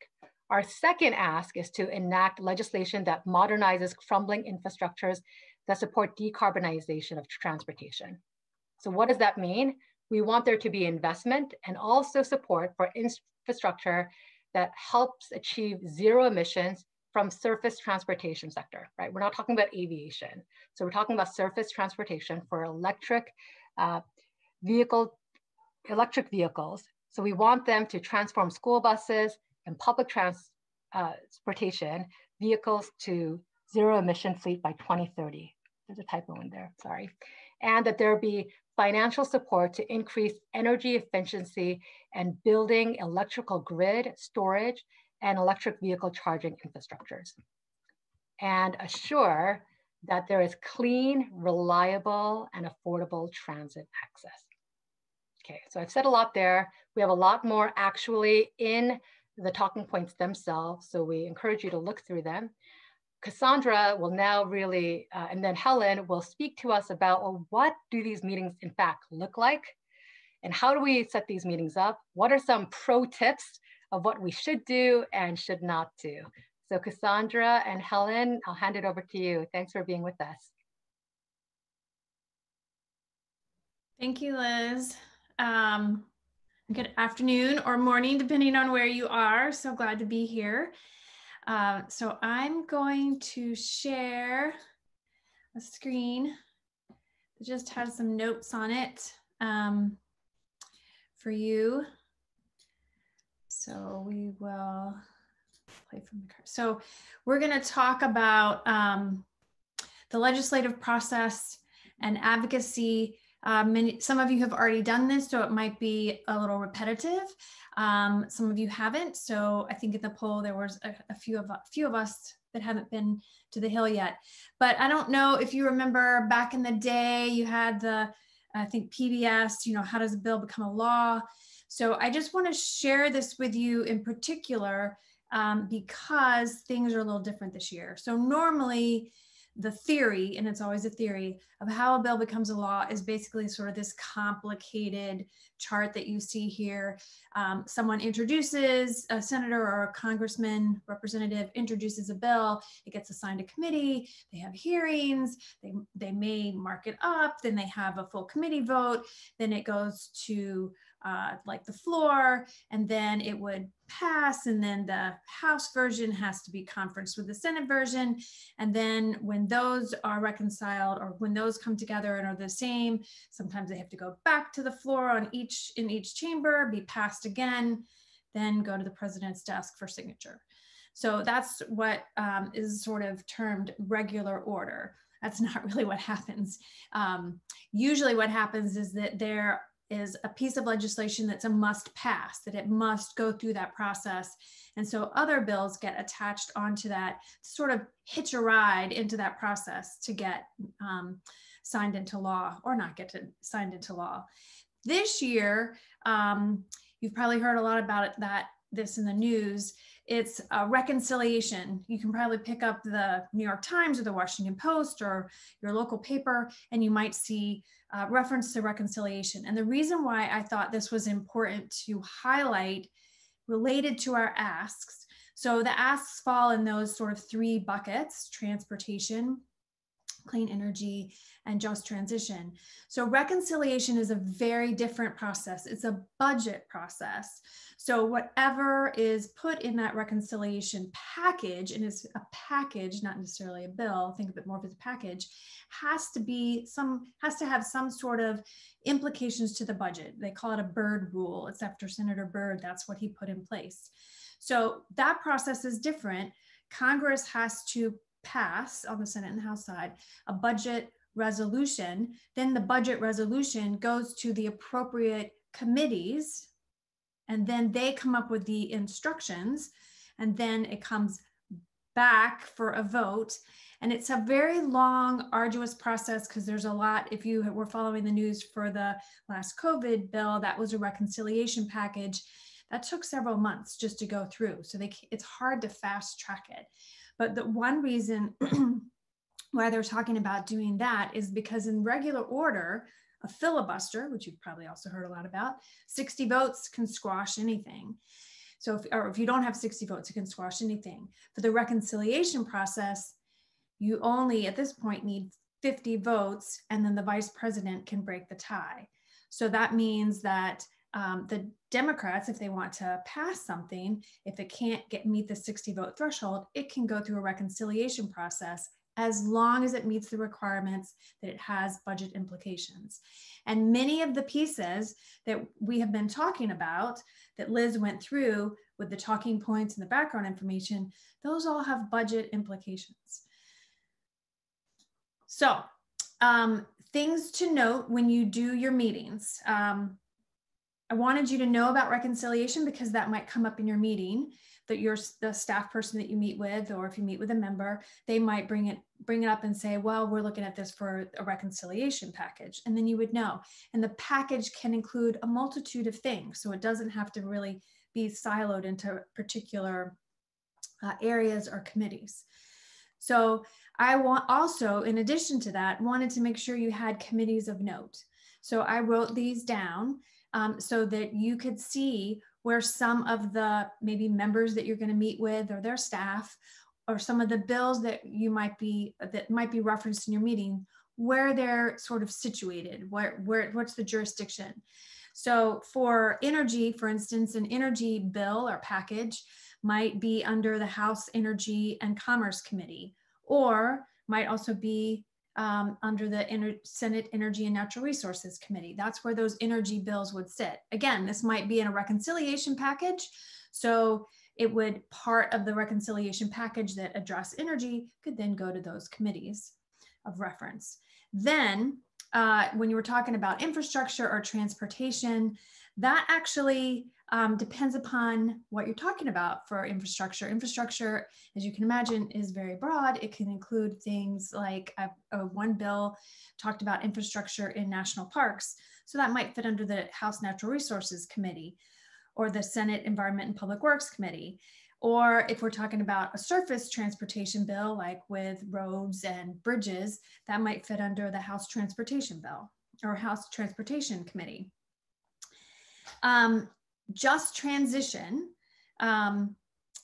A: Our second ask is to enact legislation that modernizes crumbling infrastructures that support decarbonization of transportation. So what does that mean? We want there to be investment and also support for infrastructure that helps achieve zero emissions from surface transportation sector, right? We're not talking about aviation. So we're talking about surface transportation for electric vehicles. So we want them to transform school buses and public transportation vehicles to zero emission fleet by 2030. There's a typo in there, sorry. And that there be financial support to increase energy efficiency and building electrical grid, storage, and electric vehicle charging infrastructures. And assure that there is clean, reliable, and affordable transit access. Okay, so I've said a lot there. We have a lot more actually in the talking points themselves, so we encourage you to look through them. Cassandra will now really, and then Helen will speak to us about, well, what do these meetings in fact look like? And how do we set these meetings up? What are some pro tips of what we should do and should not do? So Cassandra and Helen, I'll hand it over to you. Thanks for being with us.
P: Thank you, Liz. Good afternoon or morning, depending on where you are. So glad to be here. So I'm going to share a screen that just has some notes on it for you. So we will play from the card. So we're going to talk about the legislative process and advocacy. Some of you have already done this, so it might be a little repetitive. Some of you haven't. So I think in the poll, there was a few of us that haven't been to the Hill yet. But I don't know if you remember back in the day, you had the, I think PBS, you know, how does a bill become a law? So I just want to share this with you in particular because things are a little different this year. So normally the theory, and it's always a theory, of how a bill becomes a law is basically sort of this complicated chart that you see here. Someone introduces, a senator or a congressman, representative introduces a bill, it gets assigned a committee, they have hearings, they may mark it up, then they have a full committee vote, then it goes to like the floor, and then it would pass, and then the House version has to be conferenced with the Senate version, and then when those are reconciled, or when those come together and are the same, sometimes they have to go back to the floor in each chamber, be passed again, then go to the president's desk for signature. So that's what is sort of termed regular order. That's not really what happens. Usually what happens is that there is a piece of legislation that's a must pass, that it must go through that process. And so other bills get attached onto that, sort of hitch a ride into that process to get signed into law, or not get signed into law. This year, you've probably heard a lot about this in the news. It's a reconciliation. You can probably pick up the New York Times or the Washington Post or your local paper, and you might see reference to reconciliation. And the reason why I thought this was important to highlight related to our asks. So the asks fall in those sort of three buckets: transportation, clean energy, and just transition. So reconciliation is a very different process. It's a budget process. So whatever is put in that reconciliation package, and it's a package, not necessarily a bill, think of it more as a package, has to have some sort of implications to the budget. They call it a Byrd rule. It's after Senator Byrd. That's what he put in place. So that process is different. Congress has to pass, on the Senate and the House side, a budget resolution. Then the budget resolution goes to the appropriate committees, and then they come up with the instructions, and then it comes back for a vote. And it's a very long, arduous process, because there's a lot. If you were following the news for the last COVID bill, that was a reconciliation package that took several months just to go through. So it's hard to fast track it. But the one reason why they're talking about doing that is because in regular order, a filibuster, which you've probably also heard a lot about, 60 votes can squash anything. So if you don't have 60 votes, it can squash anything. For the reconciliation process, you only at this point need 50 votes, and then the vice president can break the tie. So that means that the Democrats, if they want to pass something, if it can't meet the 60 vote threshold, it can go through a reconciliation process, as long as it meets the requirements that it has budget implications. And many of the pieces that we have been talking about, that Liz went through with the talking points and the background information, those all have budget implications. So things to note when you do your meetings. I wanted you to know about reconciliation because that might come up in your meeting, that the staff person that you meet with, or if you meet with a member, they might bring it up and say, well, we're looking at this for a reconciliation package. And then you would know. And the package can include a multitude of things. So it doesn't have to really be siloed into particular areas or committees. So I also, in addition to that, wanted to make sure you had committees of note. So I wrote these down so that you could see where some of the maybe members that you're going to meet with, or their staff, or some of the bills that might be referenced in your meeting, where they're sort of situated, what's the jurisdiction. So for energy, for instance, an energy bill or package might be under the House Energy and Commerce Committee, or might also be under the Senate Energy and Natural Resources Committee. That's where those energy bills would sit. Again, this might be in a reconciliation package. So it would, part of the reconciliation package that address energy could then go to those committees of reference. Then when you were talking about infrastructure or transportation, that actually depends upon what you're talking about for infrastructure. Infrastructure, as you can imagine, is very broad. It can include things like one bill talked about infrastructure in national parks. So that might fit under the House Natural Resources Committee or the Senate Environment and Public Works Committee. Or if we're talking about a surface transportation bill, like with roads and bridges, that might fit under the House Transportation Bill or House Transportation Committee. Just transition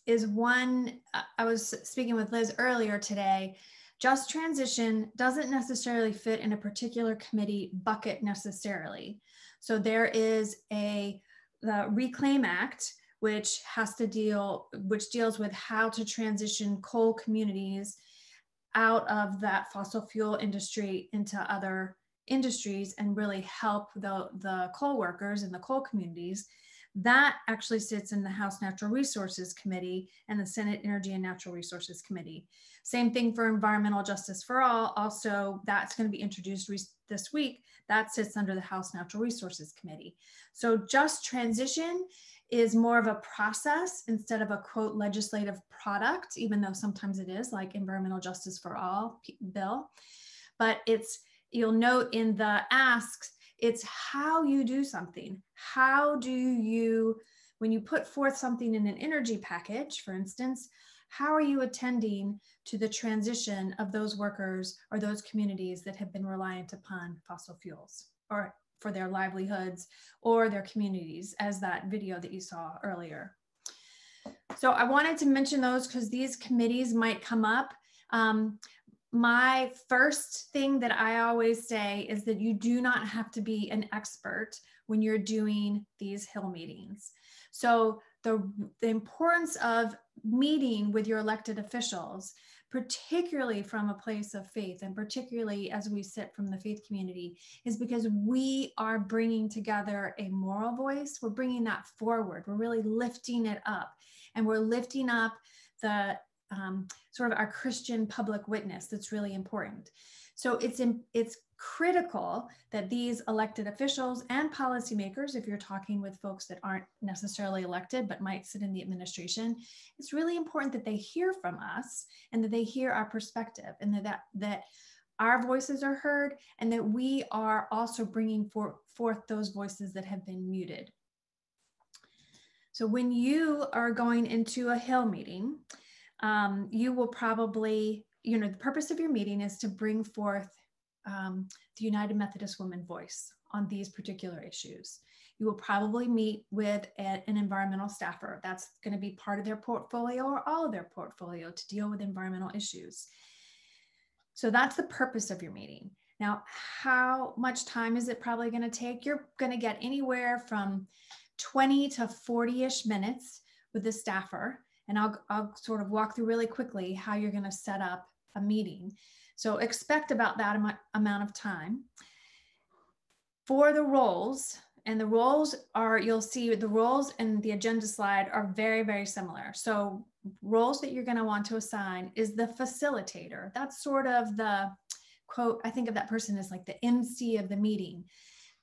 P: is one. I was speaking with Liz earlier today. Just transition doesn't necessarily fit in a particular committee bucket necessarily. So there is the Reclaim Act, which deals with how to transition coal communities out of that fossil fuel industry into other industries and really help the coal workers in the coal communities. That actually sits in the House Natural Resources Committee and the Senate Energy and Natural Resources Committee. Same thing for Environmental Justice for All. Also, that's going to be introduced this week. That sits under the House Natural Resources Committee. So just transition is more of a process instead of a quote legislative product, even though sometimes it is, like Environmental Justice for All bill. But you'll note in the asks, it's how you do something. How do you, when you put forth something in an energy package, for instance, how are you attending to the transition of those workers or those communities that have been reliant upon fossil fuels or for their livelihoods or their communities, as that video that you saw earlier. So I wanted to mention those because these committees might come up. My first thing that I always say is that you do not have to be an expert when you're doing these Hill meetings. So the importance of meeting with your elected officials, particularly from a place of faith and particularly as we sit from the faith community, is because we are bringing together a moral voice. We're bringing that forward. We're really lifting it up, and we're lifting up the sort of our Christian public witness. That's really important. So it's critical that these elected officials and policymakers, if you're talking with folks that aren't necessarily elected but might sit in the administration, it's really important that they hear from us and that they hear our perspective, and that our voices are heard, and that we are also bringing forth those voices that have been muted. So when you are going into a Hill meeting, you will probably, the purpose of your meeting is to bring forth the United Methodist Women voice on these particular issues. You will probably meet with an environmental staffer. That's going to be part of their portfolio or all of their portfolio to deal with environmental issues. So that's the purpose of your meeting. Now, how much time is it probably going to take? You're going to get anywhere from 20 to 40-ish minutes with the staffer. And I'll sort of walk through really quickly how you're going to set up a meeting. So expect about that amount of time. For the roles, and the roles are, you'll see the roles in the agenda slide are very, very similar. So roles that you're going to want to assign is the facilitator. That's sort of the quote, I think of that person as like the MC of the meeting.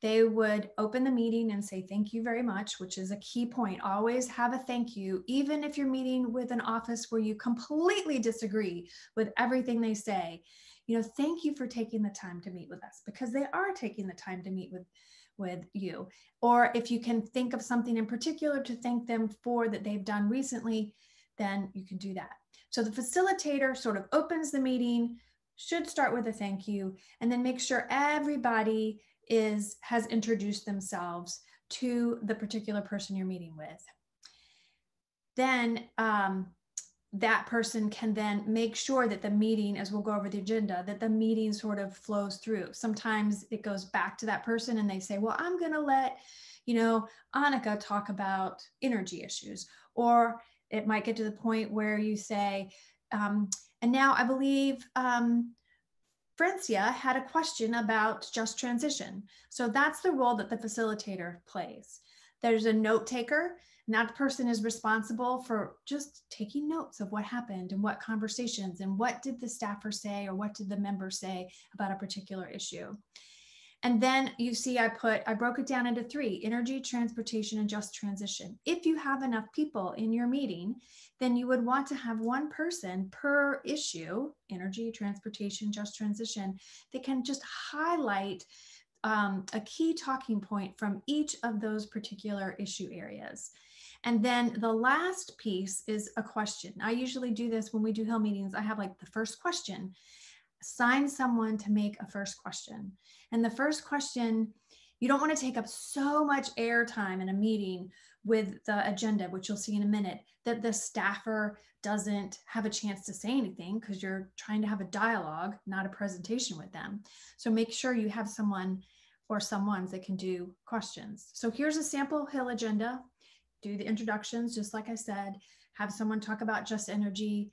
P: They would open the meeting and say, thank you very much, which is a key point. Always have a thank you, even if you're meeting with an office where you completely disagree with everything they say. Thank you for taking the time to meet with us, because they are taking the time to meet with you. Or if you can think of something in particular to thank them for that they've done recently, then you can do that. So the facilitator sort of opens the meeting, should start with a thank you, and then make sure everybody has introduced themselves to the particular person you're meeting with. Then that person can then make sure that the meeting, as we'll go over the agenda, that the meeting sort of flows through. Sometimes it goes back to that person and they say, well, I'm going to let, Annika talk about energy issues. Or it might get to the point where you say, and now I believe Francia had a question about just transition. So that's the role that the facilitator plays. There's a note taker, and that person is responsible for just taking notes of what happened and what conversations and what did the staffer say or what did the member say about a particular issue. And then you see I broke it down into 3: energy, transportation, and just transition. If you have enough people in your meeting, then you would want to have one person per issue, energy, transportation, just transition, that can just highlight a key talking point from each of those particular issue areas. And then the last piece is a question. I usually do this when we do Hill meetings. I have like the first question, assign someone to make a first question. And the first question, you don't want to take up so much airtime in a meeting with the agenda, which you'll see in a minute, that the staffer doesn't have a chance to say anything because you're trying to have a dialogue, not a presentation with them. So make sure you have someone or someones that can do questions. So here's a sample Hill agenda. Do the introductions, just like I said, have someone talk about just energy.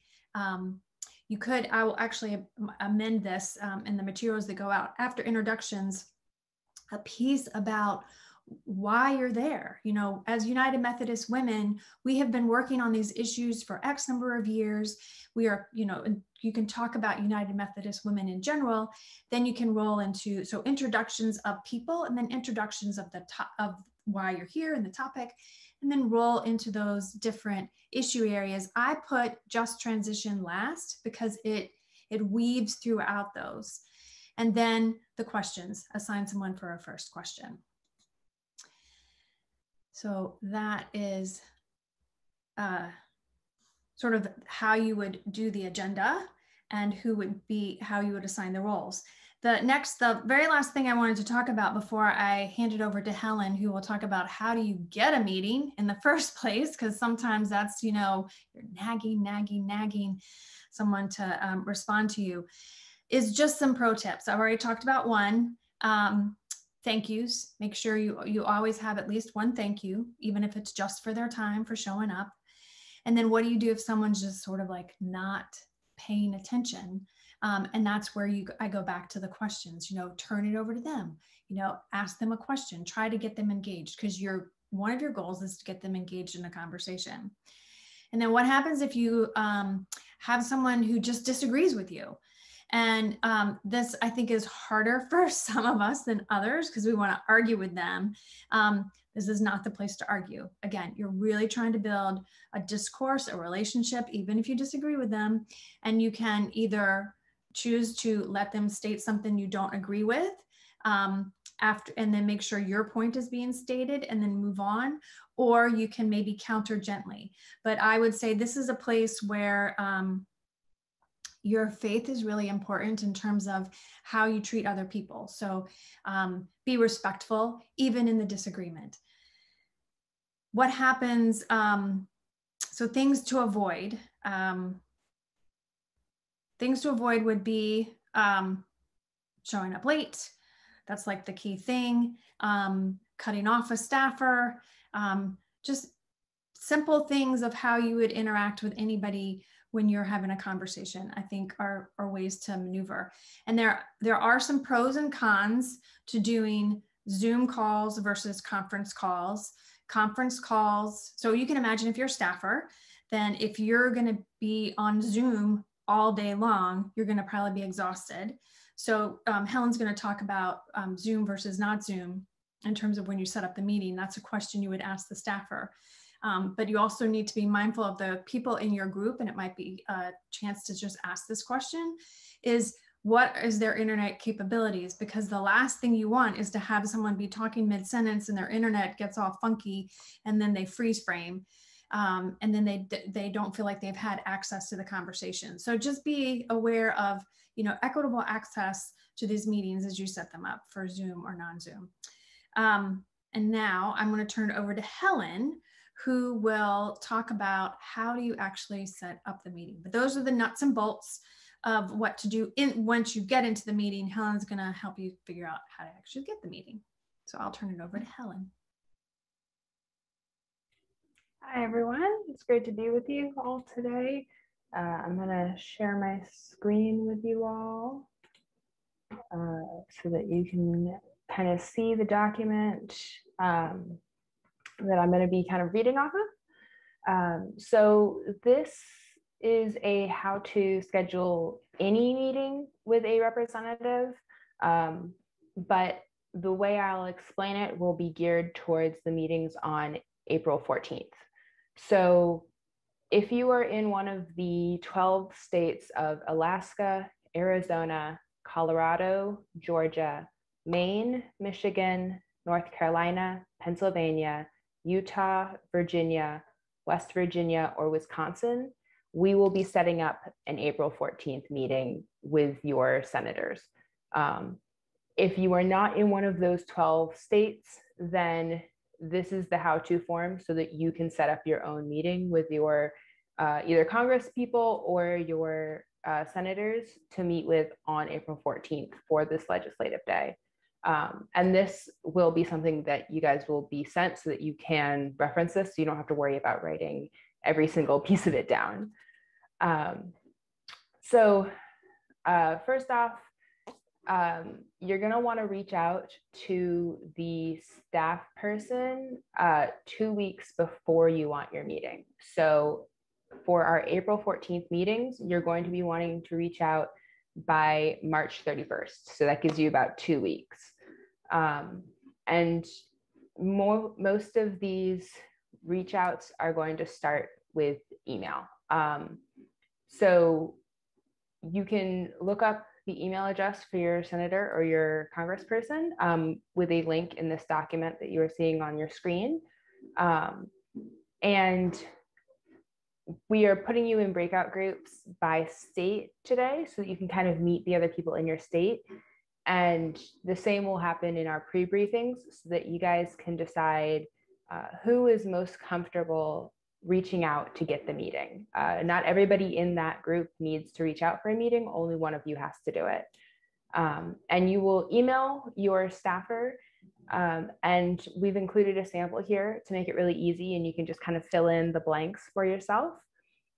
P: You could, I will actually amend this in the materials that go out after introductions, a piece about why you're there. You know, as United Methodist Women, we have been working on these issues for X number of years. We are, you know, you can talk about United Methodist Women in general, then you can roll into, so introductions of people and then introductions of the top of why you're here and the topic, and then roll into those different issue areas. I put just transition last because it weaves throughout those. And then the questions, assign someone for a first question. So that is sort of how you would do the agenda and who would be, how you would assign the roles. The very last thing I wanted to talk about before I hand it over to Helen, who will talk about how do you get a meeting in the first place, because sometimes that's, you know, you're nagging someone to respond to you, is just some pro tips. I've already talked about one. Thank yous. Make sure you always have at least one thank you, even if it's just for their time, for showing up. And then what do you do if someone's just sort of like not paying attention? And that's where I go back to the questions, you know, turn it over to them, you know, ask them a question, try to get them engaged, because one of your goals is to get them engaged in a conversation. And then what happens if you have someone who just disagrees with you? And this, I think, is harder for some of us than others because we want to argue with them. This is not the place to argue. Again, you're really trying to build a discourse, a relationship, even if you disagree with them. And you can either choose to let them state something you don't agree with and then make sure your point is being stated and then move on, or you can maybe counter gently. But I would say this is a place where your faith is really important in terms of how you treat other people. So be respectful, even in the disagreement. What happens, so things to avoid. Things to avoid would be showing up late. That's like the key thing. Cutting off a staffer. Just simple things of how you would interact with anybody when you're having a conversation, I think are ways to maneuver. And there are some pros and cons to doing Zoom calls versus conference calls. Conference calls, so you can imagine if you're a staffer, then if you're gonna be on Zoom all day long, you're gonna probably be exhausted. So Helen's gonna talk about Zoom versus not Zoom in terms of when you set up the meeting. That's a question you would ask the staffer. But you also need to be mindful of the people in your group, and it might be a chance to just ask this question, is what is their internet capabilities? Because the last thing you want is to have someone be talking mid-sentence and their internet gets all funky and then they freeze frame. And then they don't feel like they've had access to the conversation. So just be aware of, you know, equitable access to these meetings as you set them up for Zoom or non-Zoom. And now I'm going to turn it over to Helen, who will talk about how do you actually set up the meeting. But those are the nuts and bolts of what to do once you get into the meeting. Helen's going to help you figure out how to actually get the meeting. So I'll turn it over to Helen.
Q: Hi, everyone. It's great to be with you all today. I'm going to share my screen with you all so that you can kind of see the document that I'm going to be kind of reading off of. So this is a how to schedule any meeting with a representative, but the way I'll explain it will be geared towards the meetings on April 14th. So if you are in one of the 12 states of Alaska, Arizona, Colorado, Georgia, Maine, Michigan, North Carolina, Pennsylvania, Utah, Virginia, West Virginia, or Wisconsin, we will be setting up an April 14th meeting with your senators. If you are not in one of those 12 states, then this is the how-to form so that you can set up your own meeting with your either Congress people or your senators to meet with on April 14th for this legislative day. And this will be something that you guys will be sent so that you can reference this, so you don't have to worry about writing every single piece of it down. First off, you're going to want to reach out to the staff person 2 weeks before you want your meeting. So for our April 14th meetings, you're going to be wanting to reach out by March 31st. So that gives you about 2 weeks. And most of these reach outs are going to start with email. So you can look up the email address for your senator or your congressperson with a link in this document that you are seeing on your screen. And we are putting you in breakout groups by state today so that you can kind of meet the other people in your state. And the same will happen in our pre-briefings so that you guys can decide who is most comfortable reaching out to get the meeting. Not everybody in that group needs to reach out for a meeting, only one of you has to do it. And you will email your staffer, and we've included a sample here to make it really easy, and you can just kind of fill in the blanks for yourself.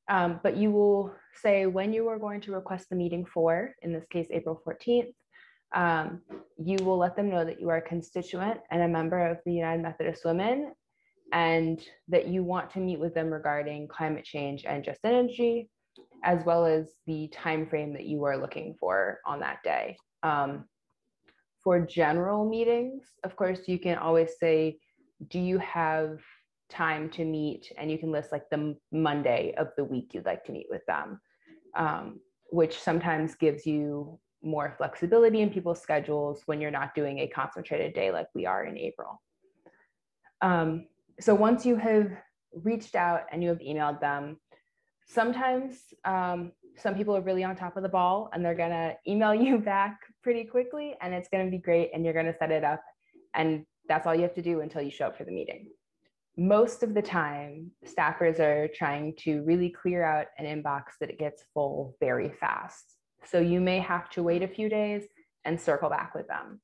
Q: But you will say when you are going to request the meeting for, in this case, April 14th, you will let them know that you are a constituent and a member of the United Methodist Women, and that you want to meet with them regarding climate change and just energy, as well as the time frame that you are looking for on that day. For general meetings, of course, you can always say, do you have time to meet? And you can list like the Monday of the week you'd like to meet with them, which sometimes gives you more flexibility in people's schedules when you're not doing a concentrated day like we are in April. So once you have reached out and you have emailed them, sometimes some people are really on top of the ball and they're gonna email you back pretty quickly, and it's gonna be great, and you're gonna set it up, and that's all you have to do until you show up for the meeting. Most of the time, staffers are trying to really clear out an inbox that it gets full very fast. So you may have to wait a few days and circle back with them.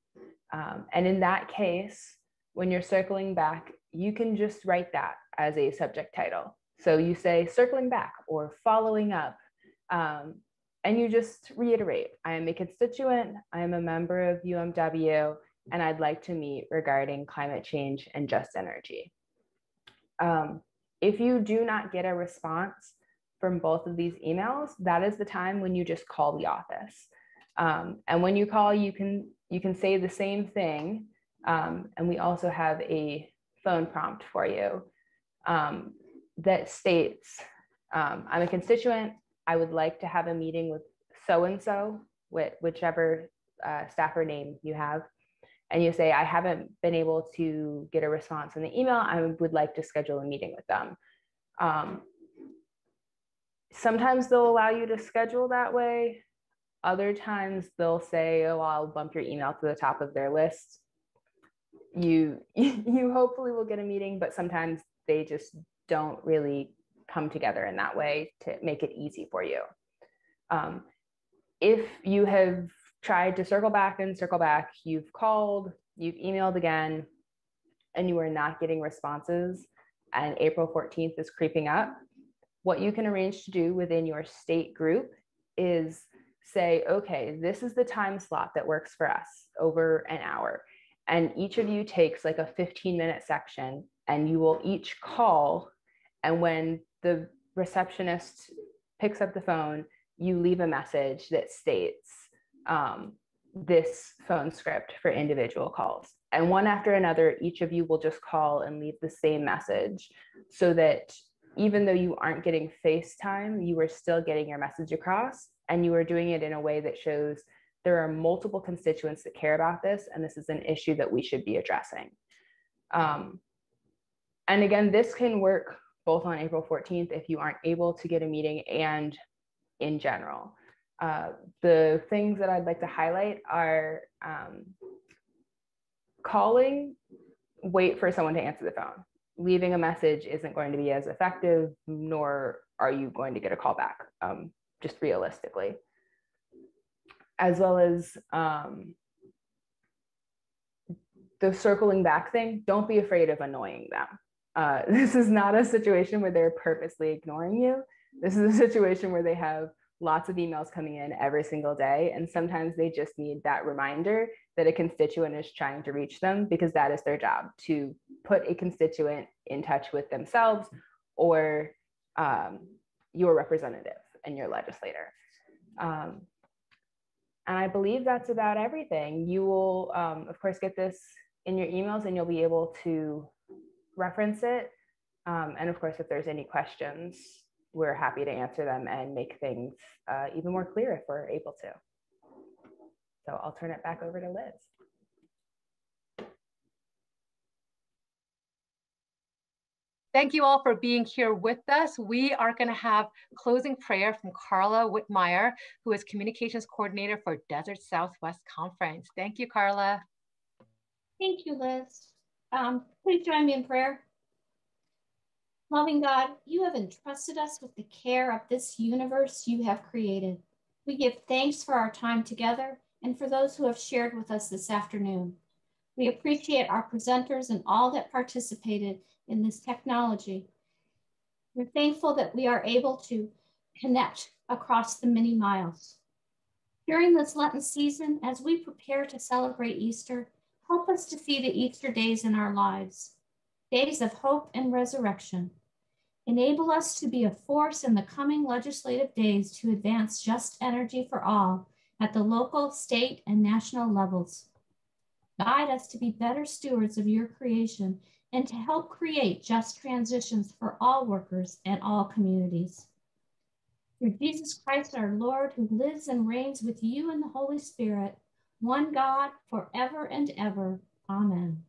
Q: And in that case, when you're circling back, you can just write that as a subject title. So you say circling back or following up, and you just reiterate, I am a constituent, I am a member of UMW, and I'd like to meet regarding climate change and just energy. If you do not get a response from both of these emails, that is the time when you just call the office. And when you call, you can say the same thing. And we also have a phone prompt for you that states, I'm a constituent, I would like to have a meeting with so-and-so, whichever staffer name you have. And you say, I haven't been able to get a response in the email, I would like to schedule a meeting with them. Sometimes they'll allow you to schedule that way. Other times they'll say, oh, I'll bump your email to the top of their list. You hopefully will get a meeting, but sometimes they just don't really come together in that way to make it easy for you. If you have tried to circle back and circle back, you've called, you've emailed again, and you are not getting responses, and April 14th is creeping up, what you can arrange to do within your state group is say, okay, this is the time slot that works for us, over an hour. And each of you takes like a 15-minute section, and you will each call. And when the receptionist picks up the phone, you leave a message that states this phone script for individual calls. And one after another, each of you will just call and leave the same message, so that even though you aren't getting FaceTime, you are still getting your message across, and you are doing it in a way that shows
R: there are multiple constituents that care about this, and this is an issue that we should be addressing. And again, this can work both on April 14th if you aren't able to get a meeting and in general. The things that I'd like to highlight are calling, wait for someone to answer the phone. Leaving a message isn't going to be as effective, nor are you going to get a call back, just realistically. As well as the circling back thing, don't be afraid of annoying them. This is not a situation where they're purposely ignoring you. This is a situation where they have lots of emails coming in every single day, and sometimes they just need that reminder that a constituent is trying to reach them, because that is their job, to put a constituent in touch with themselves or your representative and your legislator. And I believe that's about everything. You will, of course, get this in your emails and you'll be able to reference it. And of course, if there's any questions, we're happy to answer them and make things even more clear if we're able to. So I'll turn it back over to Liz.
A: Thank you all for being here with us. We are going to have closing prayer from Carla Whitmire, who is Communications Coordinator for Desert Southwest Conference. Thank you, Carla.
S: Thank you, Liz. Please join me in prayer. Loving God, you have entrusted us with the care of this universe you have created. We give thanks for our time together and for those who have shared with us this afternoon. We appreciate our presenters and all that participated in this technology. We're thankful that we are able to connect across the many miles. During this Lenten season, as we prepare to celebrate Easter, help us to see the Easter days in our lives, days of hope and resurrection. Enable us to be a force in the coming legislative days to advance just energy for all at the local, state, and national levels. Guide us to be better stewards of your creation and to help create just transitions for all workers and all communities. Through Jesus Christ, our Lord, who lives and reigns with you in the Holy Spirit, one God, forever and ever. Amen.